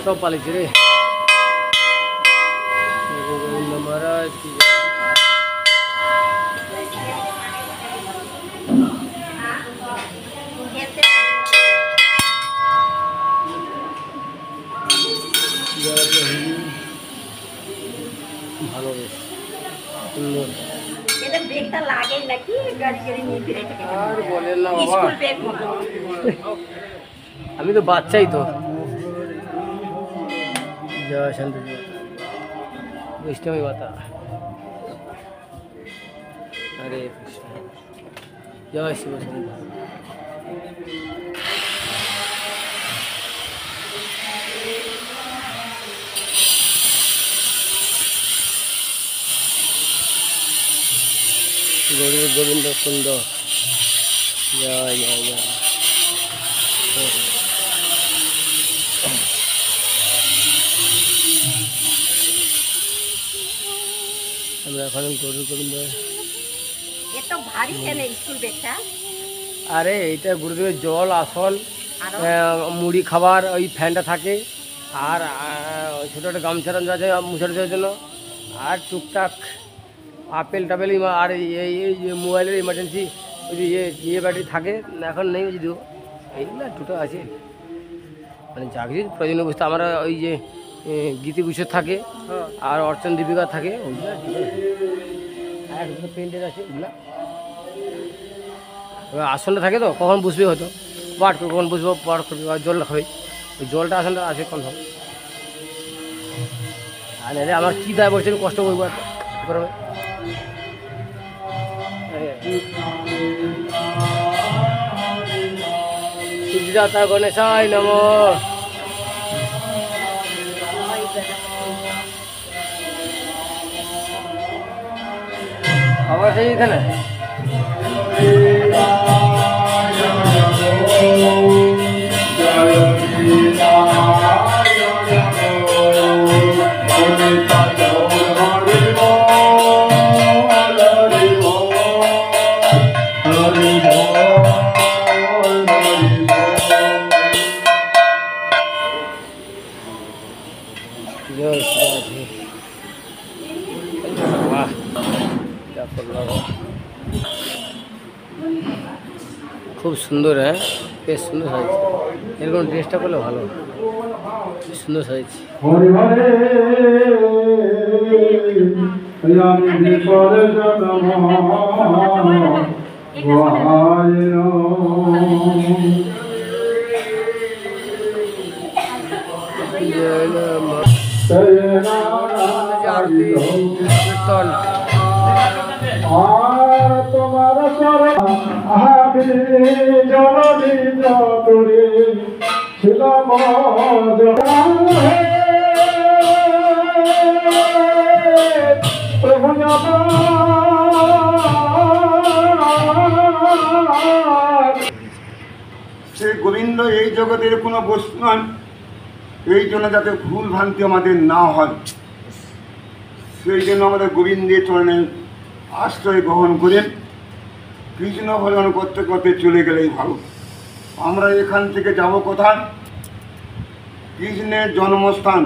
सब पालिस रे गोविंद महाराज की ভালো বেশ সুন্দর। এটা ব্রেকটা লাগে নাকি গাড়ি গাড়ি নিয়ে ফিরে থাকে আর বলেন না বাবা, স্কুল ব্রেক মতো। আমি তো বাচ্চাই তো। जय शांति वैष्णवी माता। हरे कृष्ण। जय शिव शंकर। गौरी गोविंद कुंड। जय जय जय। আমরা এখন গরু গোবিন্দ। এত ভারী কেন স্কুল ব্যাগটা? আরে এইটা গুরুদেবের জল আসল, মুড়ি খাবার, ওই ফ্যানটা থাকে, আর ছোটো একটা গামছা টামছা আছে মুছে দেওয়ার জন্য, আর টুকটাক আপেল টাপেল, আর এই যে মোবাইলের ইমার্জেন্সি ওই যে ইয়ে ব্যাটারি থাকে, এখন নেই যদিও, এইগুলো দুটো আছে। মানে চাকরির প্রয়োজনীয় বস্তু আমরা ওই যে গীতি গুছের থাকে, আর অর্চন দীপিকা থাকে, ওইগুলো আর দুটো পেন্টের আছে ওইগুলা। এবার আসলটা থাকে তো কখন বুঝবে, হয়তো পাঠ করবে, কখন বুঝবো পাঠ করবে, আর জল খাবে, ওই জলটা আসলটা আছে কনফার্ম। আর নাহলে আমার কী দায় পড়ছে, কষ্ট করবো আর কী করবে। সিদ্ধিদাতা গণেশায় নমঃ। আবার সেই এখানে খুব সুন্দর, হ্যাঁ বেশ সুন্দর সাজছে। এরকম ড্রেসটা করলে ভালো, সুন্দর সাজছে। আরতি কীর্তন তোমার জননী চতুরে ছিলাম প্রভু সে গোবিন্দ এই জগতের কোনো বস্তু নয়, এই জন্য যাতে ভুল ভ্রান্তি আমাদের না হয়, সেই জন্য আমাদের গোবিন্দের চরণে আশ্রয় গ্রহণ করে কৃষ্ণ ভজন করতে করতে চলে গেলেই ভালো। আমরা এখান থেকে যাব কোথায়? কৃষ্ণের জন্মস্থান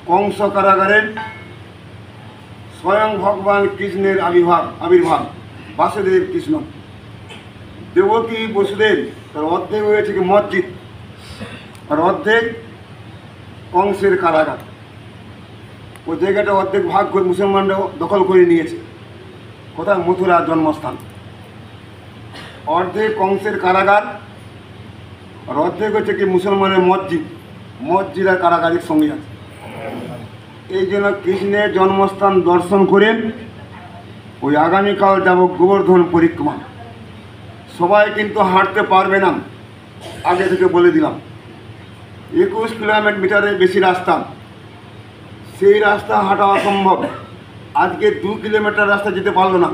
কংস কারাগারে স্বয়ং ভগবান কৃষ্ণের আবির্ভাব বাসুদেব কৃষ্ণ, দেবকী বসুদেব, তার অর্ধেক হয়েছে কি মসজিদ, আর অর্ধেক কংসের কারাগার। ওই জায়গাটা অর্ধেক ভাগ করে মুসলমানরাও দখল করে নিয়েছে। কোথায়? মথুরার জন্মস্থান। অর্ধেক কংসের কারাগার, আর অর্ধেক হচ্ছে কি মুসলমানের মসজিদ আর কারাগারের সঙ্গে আছে। এই জন্য কৃষ্ণের জন্মস্থান দর্শন করে ওই আগামীকাল যাব গোবর্ধন পরিক্রমা। সবাই কিন্তু হাঁটতে পারবে না, আগে থেকে বলে দিলাম। 21 কিলোমিটারের বেশি রাস্তা, সেই রাস্তা হাঁটা অসম্ভব। আজকে 2 কিলোমিটার রাস্তা যেতে পারলো না।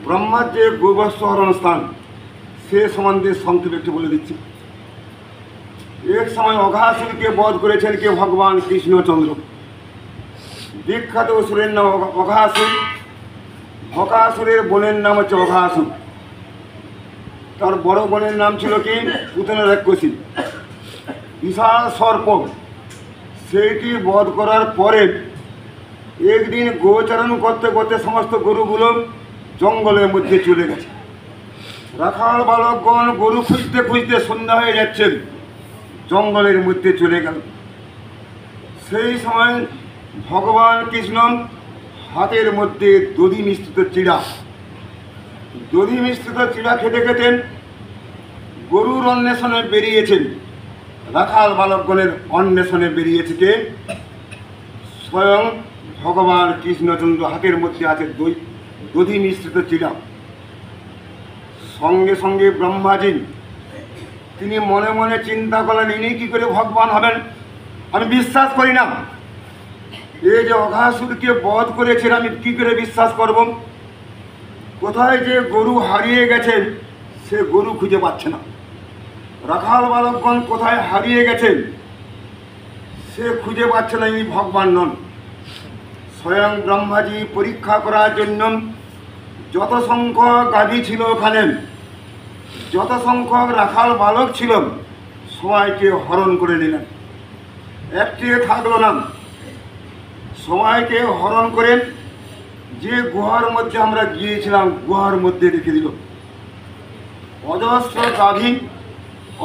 ব্রহ্মার যে গোবৎসহরণ স্থান, সে সম্বন্ধে সংক্ষেপে একটু বলে দিচ্ছি। এক সময় অঘাসুরকে বধ করেছেন কে? ভগবান কৃষ্ণচন্দ্র। বিখ্যাত অসুরের নাম অঘাসুর। ভকাসুরের বোনের নাম হচ্ছে অঘাসুর। তার বড় বোনের নাম ছিল কি? পুতনা রাক্ষসী, বিশাল সর্প। সেইটি বধ করার পরে একদিন গোচারণ করতে করতে সমস্ত গরুগুলো জঙ্গলের মধ্যে চলে গেছে। রাখাল বালকগণ গরু খুঁজতে খুঁজতে সন্ধ্যা হয়ে যাচ্ছেন, জঙ্গলের মধ্যে চলে গেল। সেই সময় ভগবান কৃষ্ণ হাতের মধ্যে দধি মিশ্রিত চিড়া খেতে খেতে গরুর অন্বেষণে বেরিয়েছেন। রাখাল বালকগণের অন্বেষণে বেরিয়েছে কে? স্বয়ং ভগবান কৃষ্ণচন্দ্র। হাতের মধ্যে আছে দধি মিশ্রিত চিড়া। সঙ্গে সঙ্গে ব্রহ্মাজি তিনি মনে মনে চিন্তা করলেন, ইনি কী করে ভগবান হবেন? আমি বিশ্বাস করি না। এই যে অঘাসুরকে বধ করেছেন, আমি কী করে বিশ্বাস করব? কোথায় যে গরু হারিয়ে গেছেন, সে গরু খুঁজে পাচ্ছে না। রাখাল বালকগণ কোথায় হারিয়ে গেছেন, সে খুঁজে পাচ্ছে না। ইনি ভগবান নন। স্বয়ং ব্রহ্মাজি পরীক্ষা করার জন্য যত সংখ্যক গাভী ছিল ওখানে, যত সংখ্যক রাখাল বালক ছিল, সবাইকে হরণ করে নিলেন। একটি থাকলো না। সবাইকে হরণ করে যে গুহার মধ্যে আমরা গিয়েছিলাম, গুহার মধ্যে রেখে দিল। অজস্র গাভী,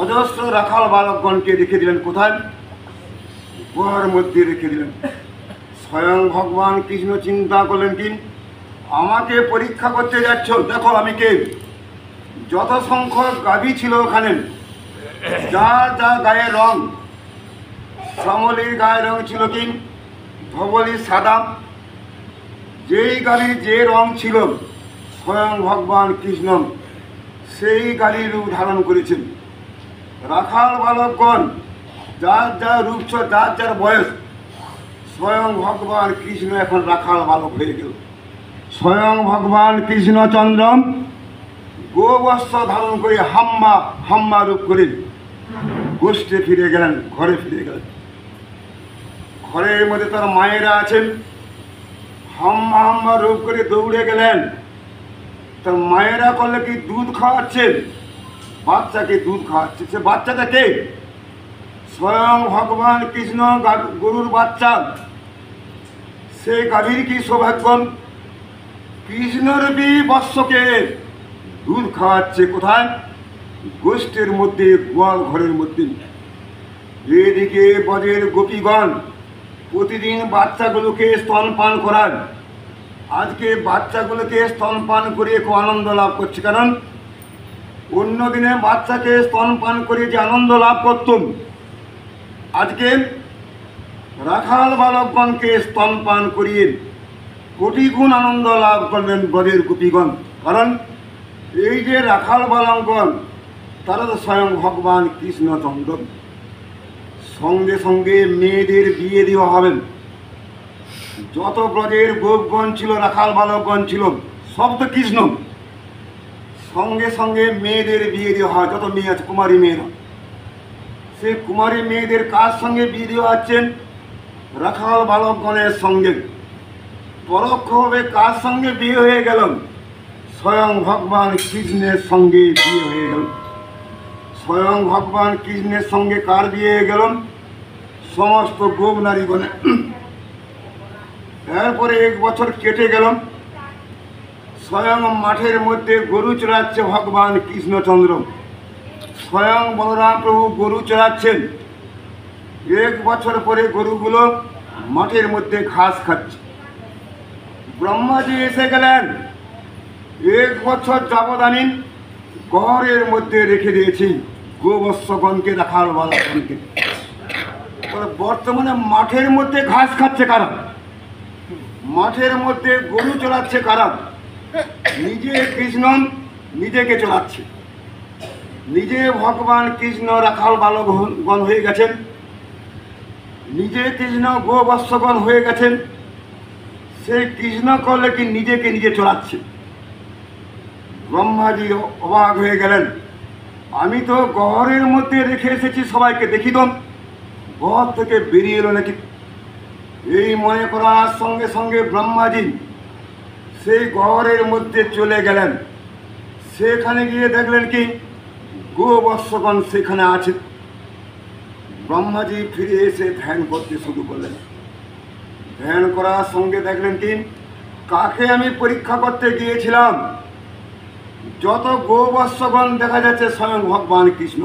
অজস্র রাখাল বালকগণকে রেখে দিলেন। কোথায়? গুহার মধ্যে রেখে দিলেন। স্বয়ং ভগবান কৃষ্ণ চিন্তা করলেন, কি আমাকে পরীক্ষা করতে যাচ্ছ? দেখো আমি কে। যত সংখ্যক গাভী ছিল ওখানে, যার যা গায়ের রং, শ্যামলীর গায়ের রং ছিল কি? ধবলি সাদা। যেই গাড়ির যে রং ছিল, স্বয়ং ভগবান কৃষ্ণ সেই গাড়ির রূপ ধারণ করেছেন। রাখাল বালকগণ যার যা রূপ ছিল, যার যার বয়স, স্বয়ং ভগবান কৃষ্ণ এখন রাখাল বালক হয়ে গেল। স্বয়ং ভগবান কৃষ্ণচন্দ্র গোবস্ত্র ধারণ করে হাম্মা রূপ করে গোষ্ঠে ফিরে গেলেন, ঘরে ফিরে গেলেন। ঘরের মধ্যে তার মায়েরা আছেন, হাম্মা রূপ করে দৌড়ে গেলেন। তার মায়েরা করলে কি? দুধ খাওয়াচ্ছেন, বাচ্চাকে দুধ খাওয়াচ্ছে। সে বাচ্চাটা কে? স্বয়ং ভগবান কৃষ্ণ, গরুর বাচ্চা। সেই গাভীর কি সৌভাগ্য! কৃষ্ণরূপী বৎসকে দুধ খাওয়াচ্ছে। কোথায়? গোষ্ঠের মধ্যে, গোয়াল ঘরের মধ্যে। এদিকে ব্রজের গোপীগণ প্রতিদিন বাচ্চাগুলোকে স্তনপান করান। আজকে বাচ্চাগুলোকে স্তনপান করে খুব আনন্দ লাভ করছে। কারণ অন্য দিনে বাচ্চাকে স্তনপান করে যে আনন্দ লাভ করতুম, আজকে রাখাল বালকগণকে স্তনপান করিয়ে কোটি গুণ আনন্দ লাভ করলেন ব্রজের গোপীগণ। কারণ এই যে রাখাল বালকগণ, তারা তো স্বয়ং ভগবান কৃষ্ণচন্দ্র। সঙ্গে সঙ্গে মেয়েদের বিয়ে দেওয়া হবেন। যত ব্রজের গোপগণ ছিল, রাখাল বালকগণ ছিল, সব তো কৃষ্ণ। সঙ্গে সঙ্গে মেয়েদের বিয়ে দেওয়া হয়। যত মেয়ে আছে, কুমারী মেয়েরা, সেই কুমারী মেয়েদের কার সঙ্গে বিয়ে দেওয়া হচ্ছেন? রাখাল বালকগণের সঙ্গে। পরোক্ষভাবে কার সঙ্গে বিয়ে হয়ে গেল? স্বয়ং ভগবান কৃষ্ণের সঙ্গে বিয়ে হয়ে গেল। স্বয়ং ভগবান কৃষ্ণের সঙ্গে কার বিয়ে হয়ে গেল? সমস্ত গোপ নারীগণে। এরপরে 1 বছর কেটে গেল। স্বয়ং মাঠের মধ্যে গরু চড়াচ্ছে ভগবান কৃষ্ণচন্দ্র। স্বয়ং বলরাম প্রভু গরু চড়াচ্ছেন। 1 বছর পরে গরুগুলো মাঠের মধ্যে ঘাস খাচ্ছে। ব্রহ্মাজি এসে গেলেন। 1 বছর যাবদানি ঘরের মধ্যে রেখে দিয়েছি গোবৎসগণকে, রাখাল বালকগণকে। বর্তমানে মাঠের মধ্যে ঘাস খাচ্ছে কারা? মাঠের মধ্যে গরু চড়াচ্ছে কারা? নিজে কৃষ্ণ নিজেকে চড়াচ্ছে। নিজে ভগবান কৃষ্ণ রাখাল বালকগণ হয়ে গেছেন, নিজে কৃষ্ণ গোবৎসগণ হয়ে গেছেন। সেই কৃষ্ণ করলে কি নিজেকে নিজে চড়াচ্ছে। ব্রহ্মাজি অবাক হয়ে গেলেন। আমি তো গহরের মধ্যে রেখে এসেছি সবাইকে, দেখি তো গহর থেকে বেরিয়ে এলো নাকি। এই মনে করার সঙ্গে সঙ্গে ব্রহ্মাজি সেই গহরের মধ্যে চলে গেলেন। সেখানে গিয়ে দেখলেন কি গোবৎসগণ সেখানে আছে। ব্রহ্মাজি ফিরে এসে ধ্যান করতে শুরু করলেন। ধ্যান করার সঙ্গে দেখলেন কি কাকে আমি পরীক্ষা করতে গিয়েছিলাম, যত গোবৎসগণ দেখা যাচ্ছে স্বয়ং ভগবান কৃষ্ণ,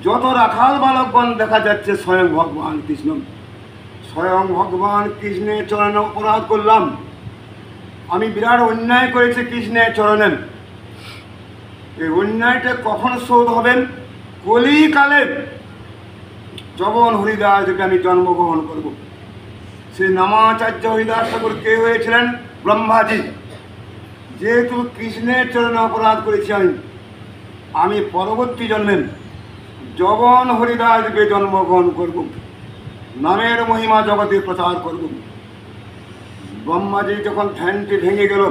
যত রাখাল বালকগণ দেখা যাচ্ছে স্বয়ং ভগবান কৃষ্ণ। স্বয়ং ভগবান কৃষ্ণের চরণে অপরাধ করলাম, আমি বিরাট অন্যায় করেছি কৃষ্ণের চরণে। এই অন্যায়টা কখন শোধ হবেন? কলিকালে যখন হরিদাসকে আমি জন্মগ্রহণ করব। সেই নামাচার্য হরিদাস ঠাকুর কে হয়েছিলেন? ব্রহ্মাজি। যেহেতু কৃষ্ণের চরণে অপরাধ করেছি আমি পরবর্তী জন্মে যখন হরিদাসকে জন্মগ্রহণ করব, নামের মহিমা জগতে প্রচার করব। ব্রহ্মাজি যখন ধ্যানটি ভেঙে গেল,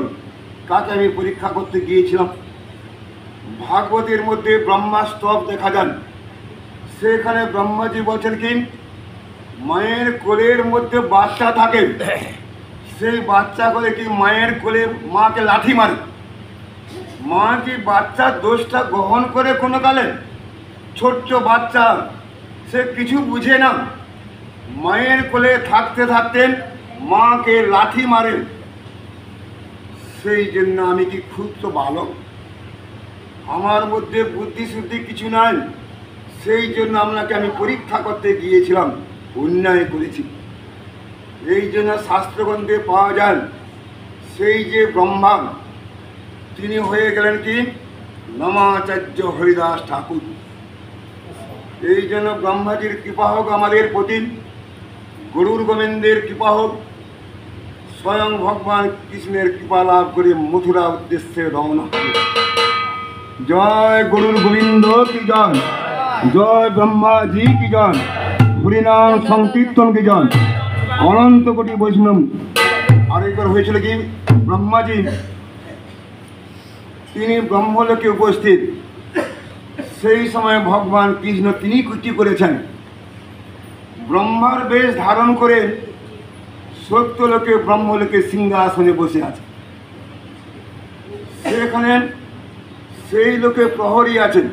তাকে আমি পরীক্ষা করতে গিয়েছিলাম। ভাগবতের মধ্যে ব্রহ্মাস্তব দেখা যান। সেখানে ব্রহ্মাজি বলছেন কি মায়ের কোলের মধ্যে বাচ্চা থাকে, সেই বাচ্চা করে কি মায়ের কোলে মাকে লাঠি মারে। মা কি বাচ্চার দোষটা গ্রহণ করে কোনো কালে? ছোট্ট বাচ্চা সে কিছু বুঝে না, মায়ের কোলে থাকতে থাকতে মাকে লাঠি মারে। সেই জন্য আমি কি ক্ষুদ্র বালক, আমার মধ্যে বুদ্ধি শুদ্ধি কিছু নাই, সেই জন্য আপনাকে আমি পরীক্ষা করতে গিয়েছিলাম, অন্যায় করেছি। এই জন্য শাস্ত্রগ্রন্থে পাওয়া যায় সেই যে ব্রহ্মা তিনি হয়ে গেলেন কি নামাচার্য হরিদাস ঠাকুর। এই জন্য ব্রহ্মাজির কৃপা হোক আমাদের প্রতি, গরুর গোবিন্দের কৃপা হোক, স্বয়ং ভগবান কৃষ্ণের কৃপা লাভ করে মথুরা উদ্দেশ্যে রওনা হবে। জয় গরুর গোবিন্দ কি জয়, জয় ব্রহ্মাজি কি জয়, হরিনাম সংকীর্তন কি জয়, অনন্ত কোটি বৈষ্ণব। আরেকবার হয়েছিল কি ব্রহ্মাজি তিনি ব্রহ্মলোকে উপস্থিত, সেই সময় ভগবান কৃষ্ণ তিনি কি করেছেন, ব্রহ্মার বেশ ধারণ করে সত্যলোকে ব্রহ্মলোকে সিংহাসনে বসে আছে। সেখানে সেই লোকে প্রহরী আছেন।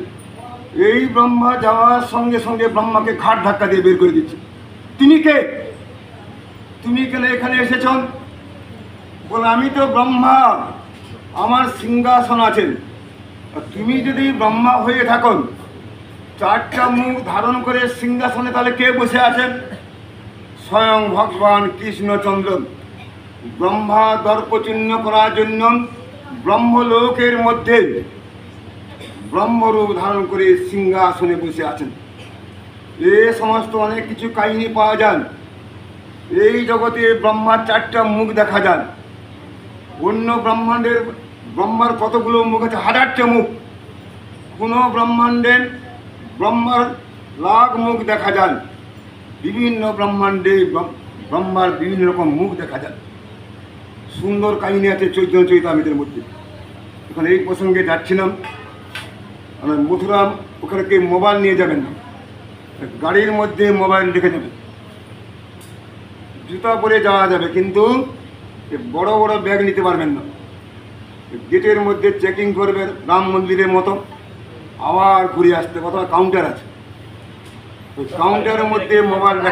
এই ব্রহ্মা যাওয়ার সঙ্গে সঙ্গে ব্রহ্মাকে ঘাট ধাক্কা দিয়ে বের করে দিচ্ছে। তিনি কে? তুমি কেন এখানে এসেছ? বলে আমি তো ব্রহ্মা, আমার সিংহাসন আছেন। তুমি যদি ব্রহ্মা হয়ে থাকো, চারটা মুখ ধারণ করে সিংহাসনে, তাহলে কে বসে আছেন? স্বয়ং ভগবান কৃষ্ণচন্দ্র। ব্রহ্মা দর্পচিহ্ন করার জন্য ব্রহ্মলোকের মধ্যে ব্রহ্মরূপ ধারণ করে সিংহাসনে বসে আছেন। এ সমস্ত অনেক কিছু কাহিনী পাওয়া যায়। এই জগতে ব্রহ্মার চারটা মুখ দেখা যায়। অন্য ব্রহ্মাণ্ডের ব্রহ্মার কতগুলো মুখ আছে? 1000টা মুখ। কোনো ব্রহ্মাণ্ডের ব্রহ্মার লাখ মুখ দেখা যায়। বিভিন্ন ব্রহ্মাণ্ডে ব্রহ্মার বিভিন্ন রকম মুখ দেখা যায়। সুন্দর কাহিনী আছে চৈতন্য চরিতামৃতের মধ্যে। এখন এই প্রসঙ্গে যাচ্ছিলাম, মথুরা ওখানে কেউ মোবাইল নিয়ে যাবেন না, গাড়ির মধ্যে মোবাইল রেখে যাবেন। জুতা পরে যাওয়া যাবে, কিন্তু বড় বড় ব্যাগ নিতে পারবেন না। গেটের মধ্যে চেকিং করবে রাম মন্দিরের মতো, আবার ঘুরে আসতে। অথবা কাউন্টার আছে, ওই কাউন্টারের মধ্যে মোবাইল